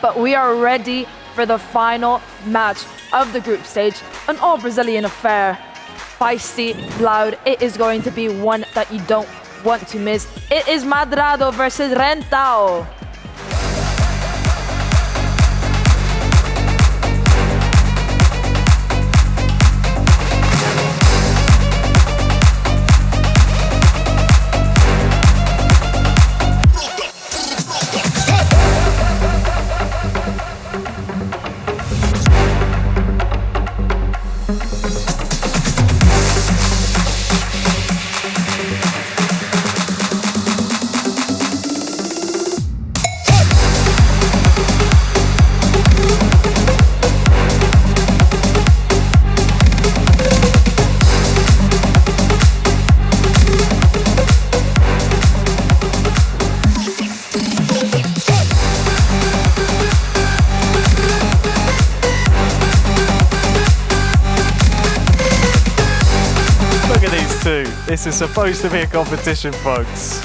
but we are ready for the final match of the group stage, an all-Brazilian affair. Feisty, loud, it is going to be one that you don't want to miss. It is MEDRADO versus Rentao. This is supposed to be a competition, folks.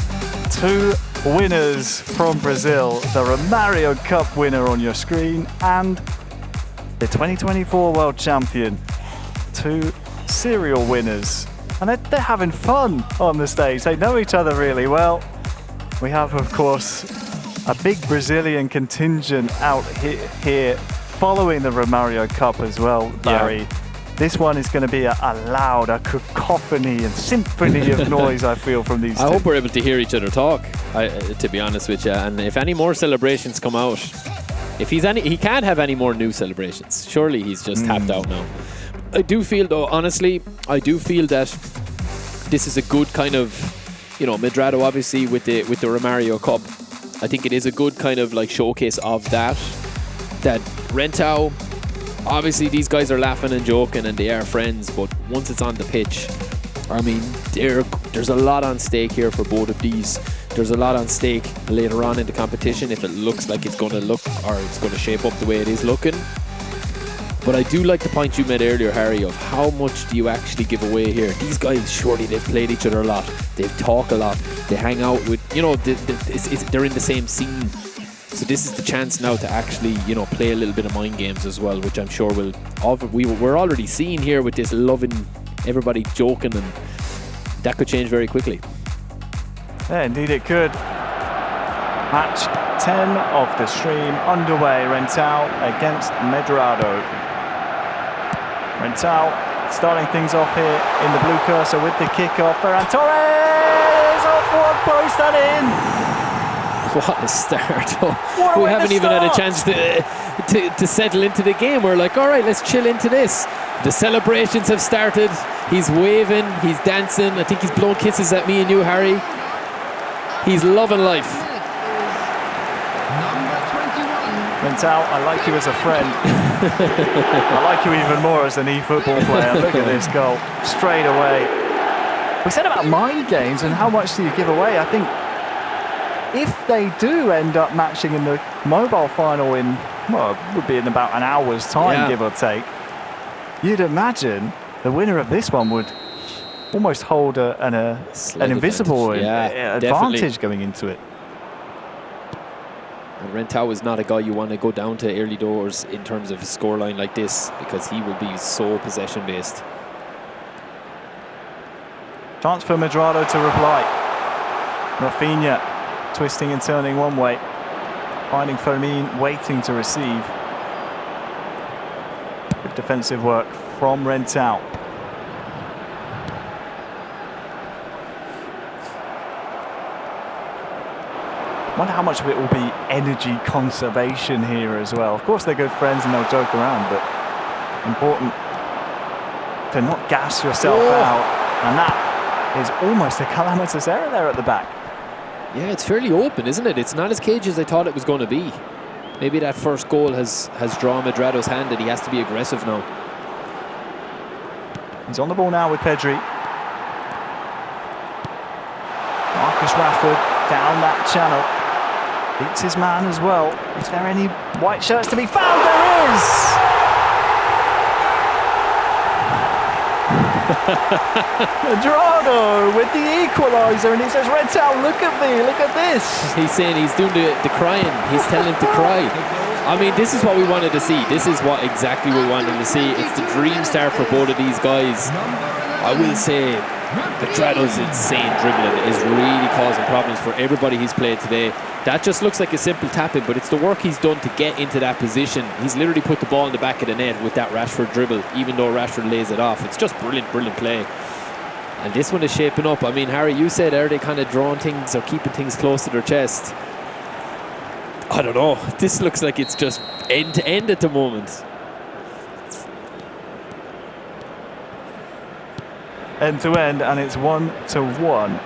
Two winners from Brazil, the Rentao Cup winner on your screen and the 2024 World Champion. Two serial winners. And they're having fun on the stage. They know each other really well. We have, of course, a big Brazilian contingent out here following the Rentao Cup as well, Barry. Yeah. This one is going to be a loud, a cacophony and symphony of noise, I feel, from these two. I hope we're able to hear each other talk, to be honest with you. And if any more celebrations come out, if he can't have any more new celebrations. Surely he's just tapped out now. I do feel, though, honestly, I do feel that this is a good kind of, you know, MEDRADO obviously with the Rentao Cup. I think it is a good kind of like showcase of that Rentao. Obviously, these guys are laughing and joking and they are friends, but once it's on the pitch, I mean, there's a lot on stake here for both of these. There's a lot on stake later on in the competition if it looks like it's going to look or it's going to shape up the way it is looking. But I do like the point you made earlier, Harry, of how much do you actually give away here. These guys, surely they've played each other a lot. They've talked a lot. They hang out with, you know, they're in the same scene. So this is the chance now to actually, you know, play a little bit of mind games as well, which I'm sure we're already seeing here with this loving, everybody joking, and that could change very quickly. Yeah, indeed it could. Match 10 of the stream underway. Rentao against MEDRADO. Rentao starting things off here in the blue cursor with the kickoff. Ferran Torres off one post and in. What a start. We haven't even had a chance to settle into the game. We're like, all right, let's chill into this. The celebrations have started. He's waving, he's dancing. I think he's blowing kisses at me and you, Harry. He's loving life. Rentao, I like you as a friend. I like you even more as an eFootball player. Look at this goal, straight away. We said about mind games and how much do you give away. I think if they do end up matching in the mobile final in, well, it would be in about an hour's time, give or take, you'd imagine the winner of this one would almost hold an invisible advantage going into it. And Rentao is not a guy you want to go down to early doors in terms of a scoreline like this, because he will be so possession based. Chance for MEDRADO to reply. Rafinha twisting and turning one way, finding Fermin waiting to receive. Good defensive work from Rentao. Wonder how much of it will be energy conservation here as well. Of course they're good friends and they'll joke around, but important to not gas yourself out. And that is almost a calamitous error there at the back. Yeah, it's fairly open, isn't it? It's not as cagey as I thought it was going to be. Maybe that first goal has drawn MEDRADO's hand and he has to be aggressive now. He's on the ball now with Pedri. Marcus Rashford down that channel. Beats his man as well. Is there any white shirts to be found? There is! MEDRADO with the equaliser, and he says, Rentao, look at me, look at this. He's saying he's doing the crying. He's telling him to cry. I mean, this is what we wanted to see. This is what exactly we wanted to see. It's the dream start for both of these guys. I will say MEDRADO's insane dribbling is really causing problems for everybody he's played today. That just looks like a simple tap-in, but it's the work he's done to get into that position. He's literally put the ball in the back of the net with that Rashford dribble, even though Rashford lays it off. It's just brilliant, brilliant play. And this one is shaping up. I mean, Harry, you said, are they kind of drawing things or keeping things close to their chest? I don't know. This looks like it's just end-to-end at the moment. End-to-end, and it's 1-1.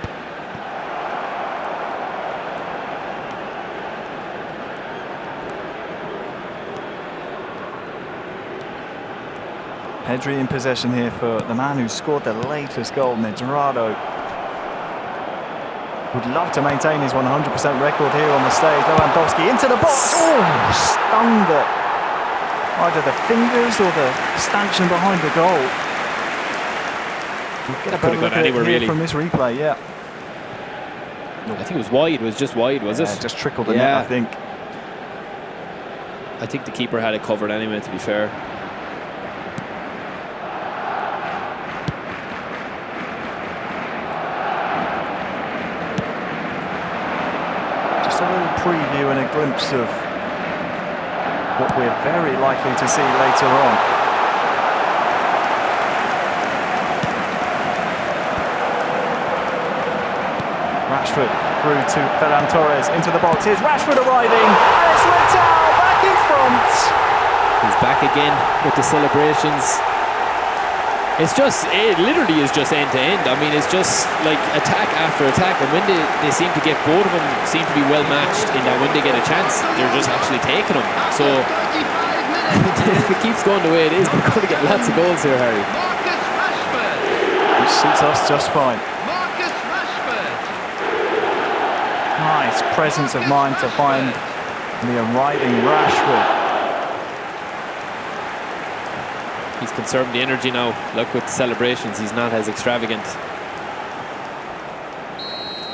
Pedri in possession here for the man who scored the latest goal, MEDRADO. Would love to maintain his 100% record here on the stage. Lewandowski into the box. Oh, stung either the fingers or the stanchion behind the goal. We'll get a better look at it here from this replay, yeah. I think it was wide. It was just wide, was it? Just trickled the net, I think. I think the keeper had it covered anyway, to be fair. A little preview and a glimpse of what we're very likely to see later on. Rashford through to Ferran Torres into the box. Here's Rashford arriving, and it's Rentao back in front. He's back again with the celebrations. It's just, it literally is just end to end. I mean, it's just like attack after attack, and when they seem to get both of them seem to be well matched in that when they get a chance, they're just actually taking them. So if it keeps going the way it is, we're going to get lots of goals here, Harry. Which suits us just fine. Nice presence of mind to find the arriving Rashford. He's conserving the energy now. Look, with the celebrations, he's not as extravagant.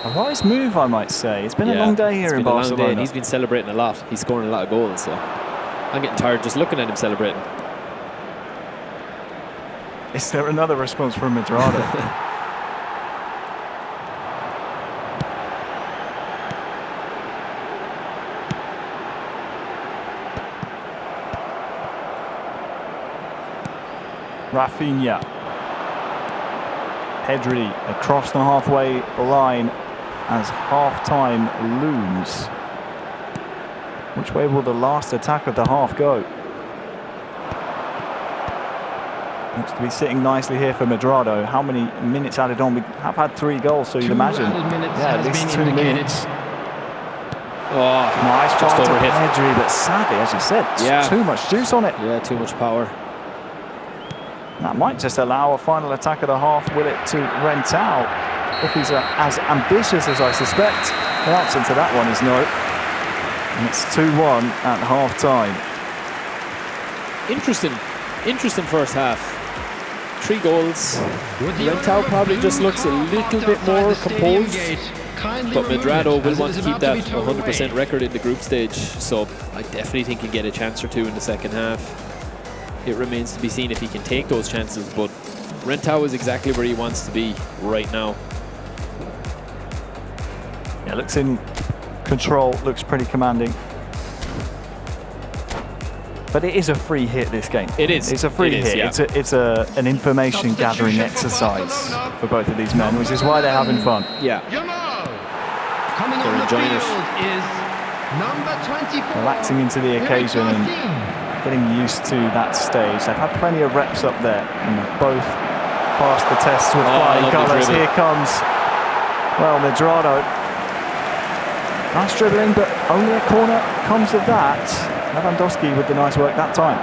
A wise move, I might say. It's been a long day here in Barcelona. It's been a long day, and he's been celebrating a lot. He's scoring a lot of goals, so I'm getting tired just looking at him celebrating. Is there another response from MEDRADO? Rafinha. Pedri across the halfway line as half-time looms. Which way will the last attack of the half go? Looks to be sitting nicely here for MEDRADO. How many minutes added on? We have had 3 goals, so you'd imagine. Yeah, at least 2 minutes. Oh, nice just pass to overhit. Pedri, but sadly, as you said, too much juice on it. Yeah, too much power. That might just allow a final attack of the half, will it, to Rentao? If he's as ambitious as I suspect. The answer to that one is no. And it's 2-1 at half-time. Interesting first half. 3 goals. Rentao probably just looks a little bit more composed. But MEDRADO will want to keep that 100% record in the group stage. So I definitely think he'll get a chance or 2 in the second half. It remains to be seen if he can take those chances, but Rentao is exactly where he wants to be right now. Yeah, looks in control, looks pretty commanding. But it is a free hit, this game. It is. It's a free hit. Yeah. It's an information gathering exercise for both of these men, which is why they're having fun. Yeah. They're enjoying it. Relaxing into the occasion and getting used to that stage. They've had plenty of reps up there and both passed the tests with flying colours. Here comes, well, MEDRADO. Nice dribbling, but only a corner comes of that. Lewandowski with the nice work that time.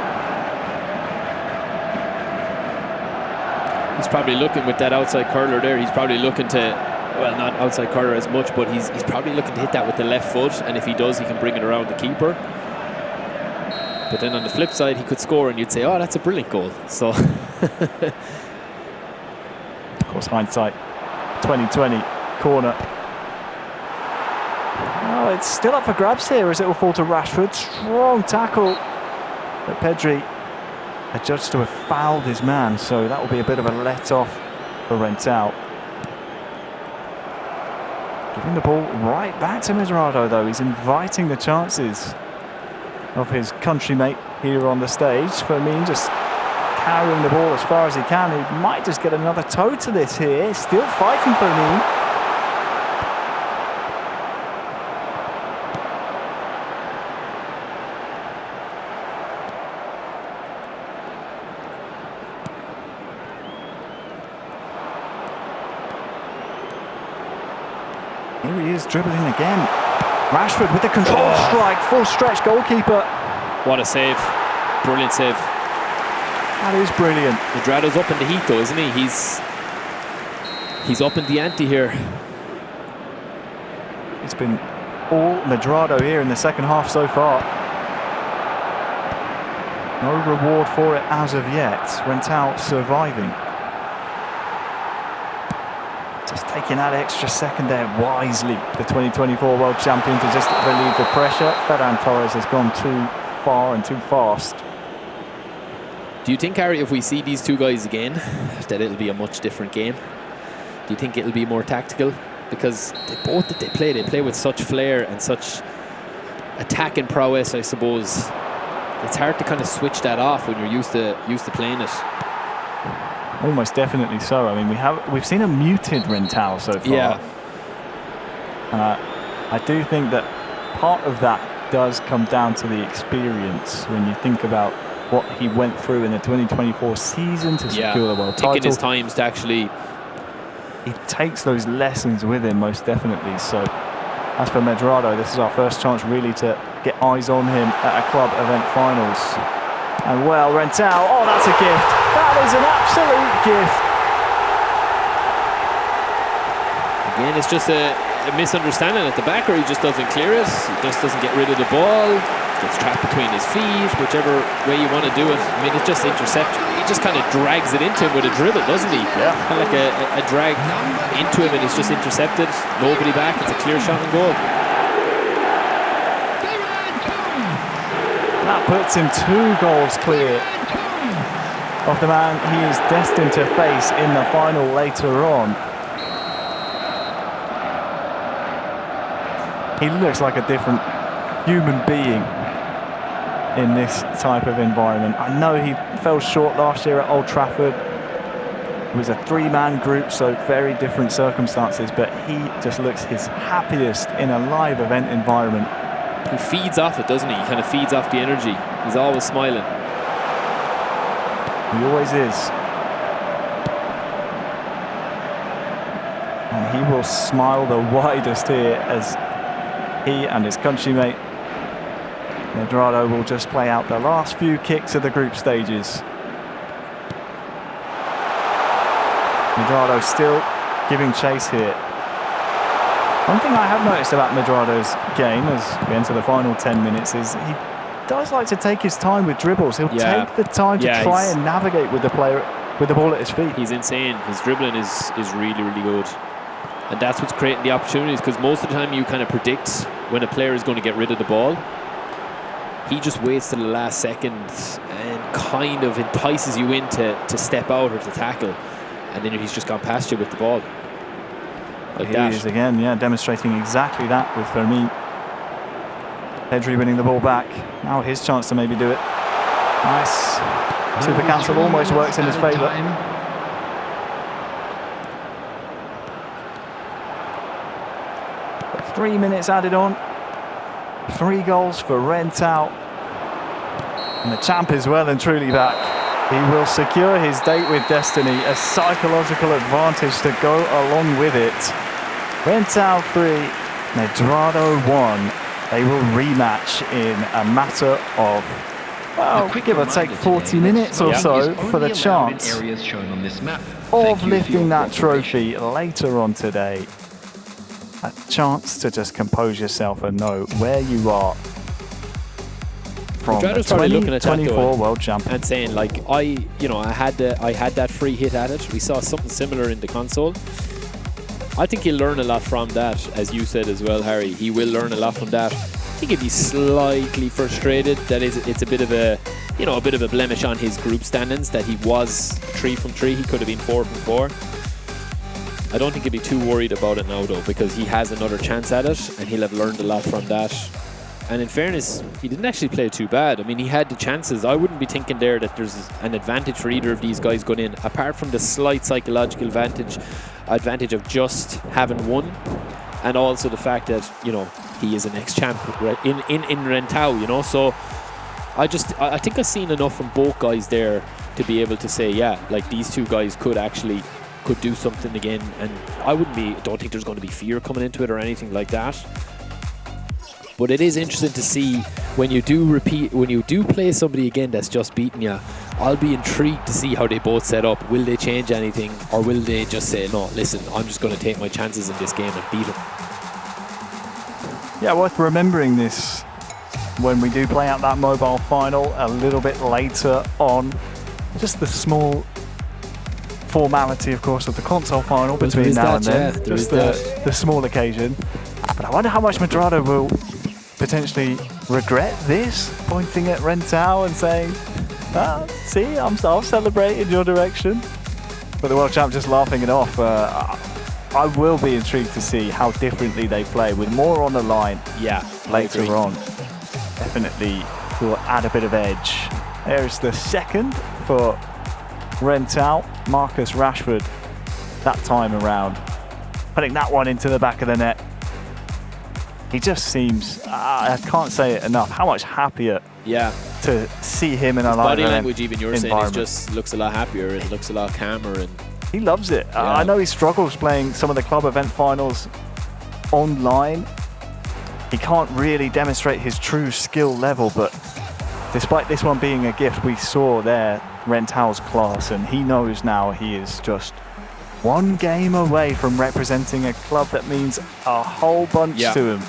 He's probably looking with that outside curler there. He's probably looking to, well, not outside curler as much, but he's probably looking to hit that with the left foot. And if he does, he can bring it around the keeper. But then on the flip side, he could score and you'd say, oh, that's a brilliant goal. So, of course, hindsight, 2020, corner. Oh, it's still up for grabs here as it will fall to Rashford. Strong tackle. But Pedri adjudged to have fouled his man, so that will be a bit of a let-off for Rentao. Giving the ball right back to MEDRADO, though. He's inviting the chances of his countrymate here on the stage. Fermin just carrying the ball as far as he can. He might just get another toe to this here. Still fighting Fermin. Here he is dribbling again. Rashford with the control strike, full stretch goalkeeper. What a save. Brilliant save. That is brilliant. MEDRADO's up in the heat though, isn't he? He's up in the ante here. It's been all MEDRADO here in the second half so far. No reward for it as of yet. Rentao surviving. Just taking that extra second there wisely. The 2024 world champion to just relieve the pressure. Ferran Torres has gone too far and too fast. Do you think, Harry, if we see these two guys again, that it'll be a much different game? Do you think it'll be more tactical? Because they play with such flair and such attacking prowess, I suppose. It's hard to kind of switch that off when you're used to playing it. Almost definitely so. I mean, we've seen a muted Rentao so far. Yeah. And I do think that part of that does come down to the experience when you think about what he went through in the 2024 season to secure the world title. Taking his times to actually... He takes those lessons with him, most definitely. So, as for MEDRADO, this is our first chance really to get eyes on him at a club event finals. And well, Rentao, oh, that's a gift. That is an absolute gift. Again, it's just a misunderstanding at the back, or he just doesn't clear it. He just doesn't get rid of the ball. Gets trapped between his feet, whichever way you want to do it. I mean, it's just interception. He just kind of drags it into him with a dribble, doesn't he? Yeah. Kind of like a drag into him, and it's just intercepted. Nobody back. It's a clear shot and goal. That puts him 2 goals clear of the man he is destined to face in the final later on. He looks like a different human being in this type of environment. I know he fell short last year at Old Trafford. It was a 3-man group, so very different circumstances, but he just looks his happiest in a live event environment. He feeds off it, doesn't he? He kind of feeds off the energy. He's always smiling. He always is. And he will smile the widest here as he and his countrymate MEDRADO will just play out the last few kicks of the group stages. MEDRADO still giving chase here. One thing I have noticed about MEDRADO's game as we enter the final 10 minutes is he does like to take his time with dribbles. He'll take the time to try and navigate with the player, with the ball at his feet. He's insane. His dribbling is really, really good. And that's what's creating the opportunities, because most of the time you kind of predict when a player is going to get rid of the ball. He just waits till the last second and kind of entices you in to step out or to tackle. And then he's just gone past you with the ball. Like Here he is again, demonstrating exactly that with Fermin. Pedri winning the ball back. Now his chance to maybe do it. Nice. Super cancel almost works in his favour. 3 minutes added on. 3 goals for Rentao. And the champ is well and truly back. He will secure his date with destiny, a psychological advantage to go along with it. Rentao 3, MEDRADO 1. They will rematch in a matter of, well, give or take 40 minutes or so for the chance of lifting that trophy later on today. A chance to just compose yourself and know where you are from the 2024 world champion. And saying, like, I had that free hit at it. We saw something similar in the console. I think he'll learn a lot from that, as you said as well, Harry. He will learn a lot from that. I think he'd be slightly frustrated that it's a bit of a, you know, a bit of a blemish on his group standings that he was 3 from 3. He could have been 4 from 4. I don't think he'd be too worried about it now, though, because he has another chance at it, and he'll have learned a lot from that. And in fairness, he didn't actually play too bad. I mean, he had the chances. I wouldn't be thinking there that there's an advantage for either of these guys going in, apart from the slight psychological advantage of just having won, and also the fact that, you know, he is an ex-champ in Rentao, you know. So I think I've seen enough from both guys there to be able to say, yeah, like these two guys could do something again, and don't think there's going to be fear coming into it or anything like that. But it is interesting to see when you do play somebody again that's just beaten you. I'll be intrigued to see how they both set up. Will they change anything, or will they just say, no, listen, I'm just going to take my chances in this game and beat him? Yeah, worth remembering this when we do play out that mobile final a little bit later on. Just the small formality, of course, of the console final between now and then. Yeah, just the small occasion. But I wonder how much MEDRADO will potentially regret this, pointing at Rentao and saying, see, I'll celebrate in your direction. But the world champ just laughing it off. I will be intrigued to see how differently they play with more on the line later on. Definitely will add a bit of edge. There's the second for Rentao, Marcus Rashford, that time around, putting that one into the back of the net. He just seems, I can't say it enough, how much happier to see him in a live body language, even you're saying, it just looks a lot happier, it looks a lot calmer. And he loves it. I know he struggles playing some of the club event finals online. He can't really demonstrate his true skill level, but despite this one being a gift, we saw there Rentao's class, and he knows now he is just one game away from representing a club that means a whole bunch to him.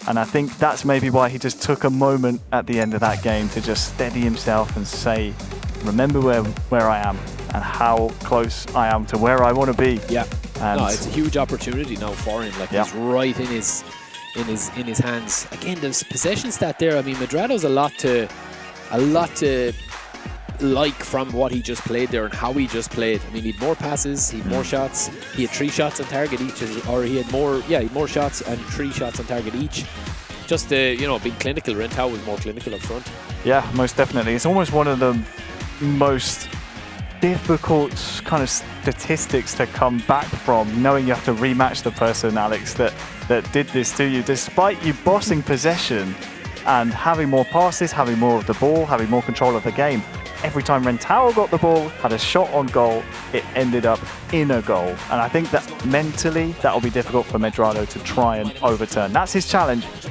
And I think that's maybe why he just took a moment at the end of that game to just steady himself and say, remember where I am and how close I am to where I want to be. Yeah, no, it's a huge opportunity now for him. Like he's right in his hands. Again, there's possession stat there. I mean, MEDRADO's a lot to like from what he just played there and how he just played. I mean, he had more passes, he had more shots, he had 3 shots on target each, or he had more shots and 3 shots on target each. Just you know, being clinical. Rentao was more clinical up front. Yeah, most definitely. It's almost one of the most difficult kind of statistics to come back from, knowing you have to rematch the person, Alex, that did this to you, despite you bossing possession and having more passes, having more of the ball, having more control of the game. Every time Rentao got the ball, had a shot on goal, it ended up in a goal. And I think that mentally, that'll be difficult for MEDRADO to try and overturn. That's his challenge.